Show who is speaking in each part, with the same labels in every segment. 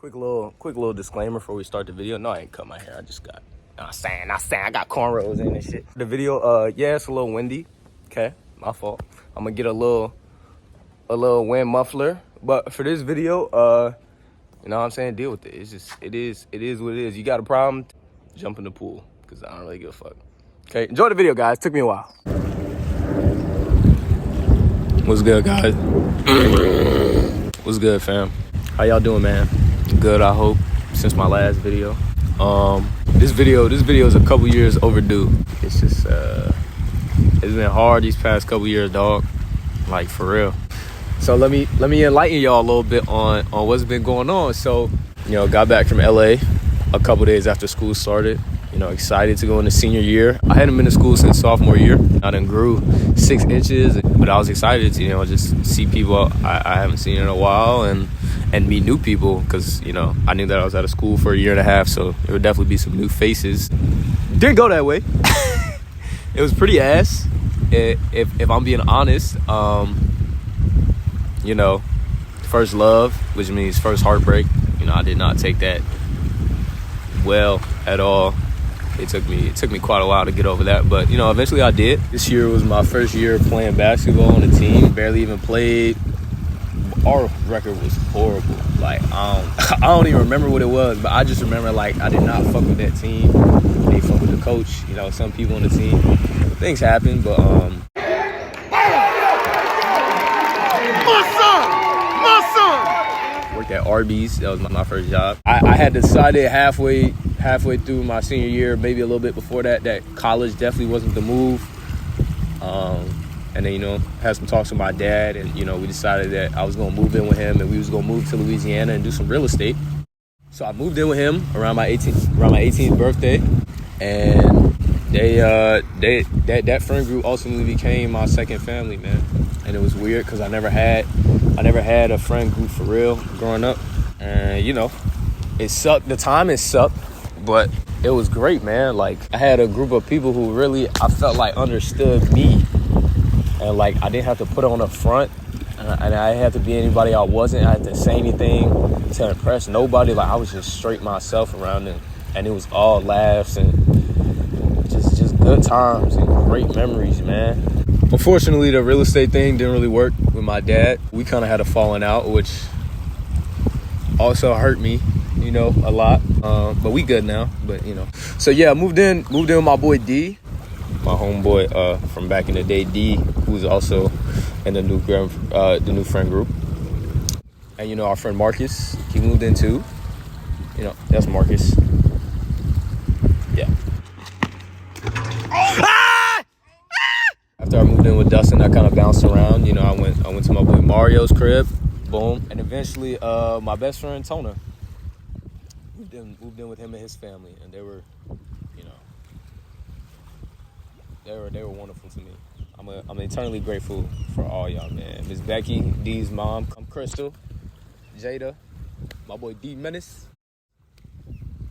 Speaker 1: Quick little disclaimer before we start the video. No, I ain't cut my hair. I just got, not saying, I got cornrows in and shit. The video, yeah, it's a little windy. Okay, my fault. I'm gonna get a little wind muffler. But for this video, you know what I'm saying, deal with it. It's just, it is what it is. You got a problem, jump in the pool, because I don't really give a fuck. Okay, enjoy the video, guys. Took me a while. What's good, guys? What's good, fam? How y'all doing, man? Good, I hope, since my last video. This video is a couple years overdue. It's just, it's been hard these past couple years, dog. Like, for real. So let me enlighten y'all a little bit on what's been going on. So, you know, got back from LA a couple days after school started. You know, excited to go into senior year. I hadn't been to school since sophomore year. I done grew 6 inches, but I was excited to, you know, just see people I haven't seen in a while and meet new people, because, you know, I knew that I was out of school for a year and a half, so there would definitely be some new faces. Didn't go that way. It was pretty ass, if I'm being honest. You know, first love, which means first heartbreak. You know, I did not take that well at all. It took me quite a while to get over that, but, you know, eventually I did. This year was my first year playing basketball on the team. Barely even played. Our record was horrible. Like, I don't even remember what it was, but I just remember, like, I did not fuck with that team. They fuck with the coach, you know, some people on the team. Things happen, but worked at Arby's. That was my first job. I had decided halfway through my senior year, maybe a little bit before that college definitely wasn't the move. And then, you know, had some talks with my dad, and, you know, we decided that I was going to move in with him, and we was going to move to Louisiana and do some real estate. So I moved in with him around my 18th birthday, and that friend group ultimately became my second family, man. And it was weird because I never had a friend group for real growing up, and, you know, it sucked. The time it sucked, but it was great, man. Like, I had a group of people who really, I felt like, understood me. And, like, I didn't have to put on a front, and I didn't have to be anybody I wasn't. I didn't have to say anything to impress nobody. Like, I was just straight myself around them, and it was all laughs and just good times and great memories, man. Unfortunately, the real estate thing didn't really work with my dad. We kind of had a falling out, which also hurt me, you know, a lot. But we good now. But, you know, so yeah, I moved in with my boy D. My homeboy from back in the day, D, who's also in the new friend group. And, you know, our friend Marcus, he moved in too. You know, that's Marcus. Yeah. After I moved in with Dustin, I kind of bounced around. You know, I went to my boy Mario's crib, boom. And eventually, my best friend, Tona, moved in with him and his family. And they were, you know, they were wonderful to me. I'm eternally grateful for all y'all, man. Miss Becky, D's mom, I'm Crystal, Jada, my boy D Menace,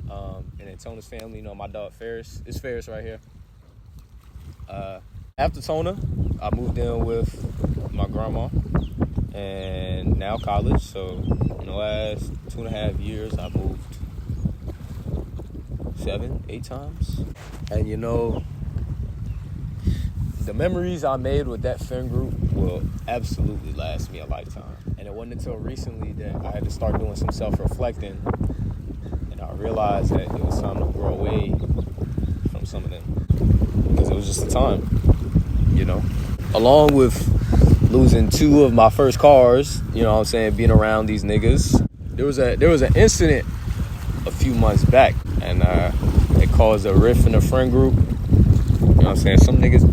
Speaker 1: and then Tona's family. You know, my dog Ferris. It's Ferris right here. After Tona, I moved in with my grandma, and now college. So, in the last 2.5 years, I moved 7, 8 times, and, you know, the memories I made with that friend group will absolutely last me a lifetime. And it wasn't until recently that I had to start doing some self-reflecting, and I realized that it was time to grow away from some of them, because it was just the time, you know. Along with losing 2 of my first cars, you know what I'm saying, being around these niggas, there was an incident a few months back, and it caused a rift in the friend group. You know what I'm saying? Some niggas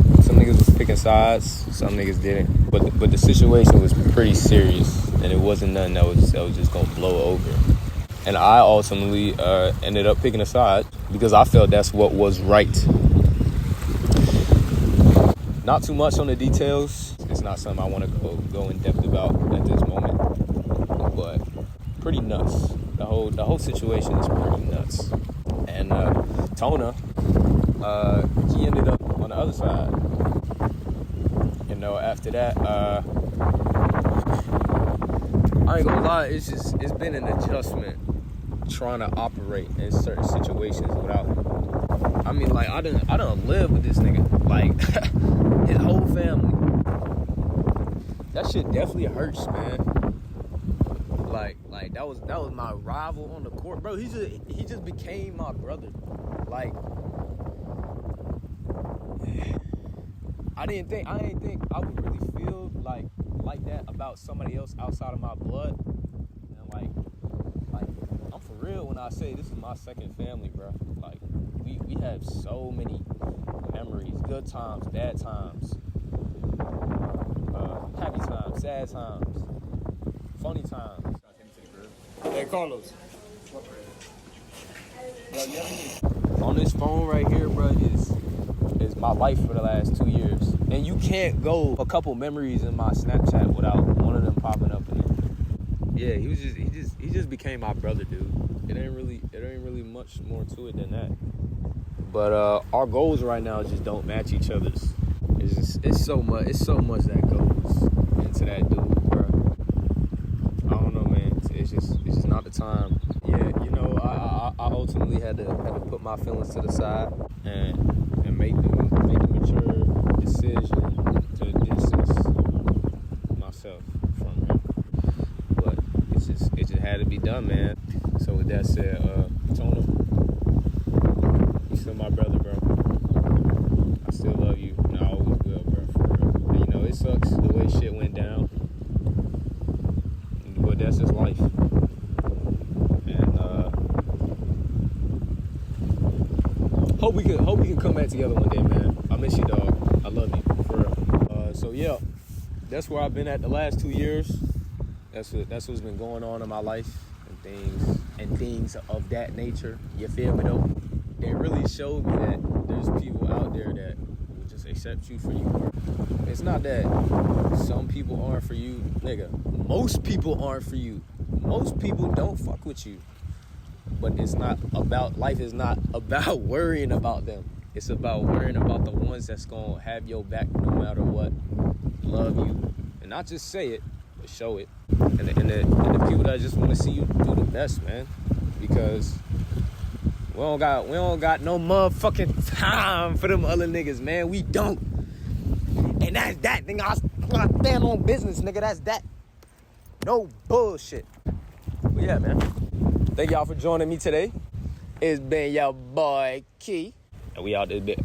Speaker 1: was picking sides, some niggas didn't. But the situation was pretty serious, and it wasn't nothing that was just gonna blow over. And I ultimately ended up picking a side because I felt that's what was right. Not too much on the details. It's not something I want to go in depth about at this moment. But pretty nuts. The whole situation is pretty nuts. And Tona, he ended up on the other side. You know, after that, I ain't gonna lie, it's been an adjustment trying to operate in certain situations without. I mean, like I done live with this nigga, like his whole family. That shit definitely hurts, man. Like that was my rival on the court, bro. He just became my brother. Like I didn't think I would really feel like that about somebody else outside of my blood. And like I'm for real when I say this is my second family, bro. Like we have so many memories, good times, bad times, happy times, sad times, funny times.
Speaker 2: Hey, Carlos.
Speaker 1: On this phone right here, bro, is my life for the last 2 years. And you can't go a couple memories in my Snapchat without one of them popping up in it. Yeah, he just became my brother, dude. It ain't really much more to it than that. But our goals right now just don't match each other's. It's so much that goes into that dude, bro. I don't know, man. It's just not the time. Yeah, you know, I ultimately had to put my feelings to the side and make the mature decision to distance myself from him. But it just had to be done, man. So with that said, Tona, you still my brother, bro. I still love you, and I always will, bro, for real. And, you know, it sucks the way shit went down, but that's just life. And hope we can come back together one day, man. I miss you, dog. I love you, for real. So yeah, that's where I've been at the last 2 years. That's what's been going on in my life and things of that nature. You feel me though? It really showed me that there's people out there that will just accept you for you. It's not that some people aren't for you, nigga. Most people aren't for you. Most people don't fuck with you. But life is not about worrying about them. It's about worrying about the ones that's gonna have your back no matter what, love you, and not just say it, but show it. And the people that just want to see you do the best, man. Because we don't got no motherfucking time for them other niggas, man. We don't. And that's that, nigga. I stand on business, nigga. That's that. No bullshit. But yeah, man. Thank y'all for joining me today. It's been your boy Key. And we out this bit.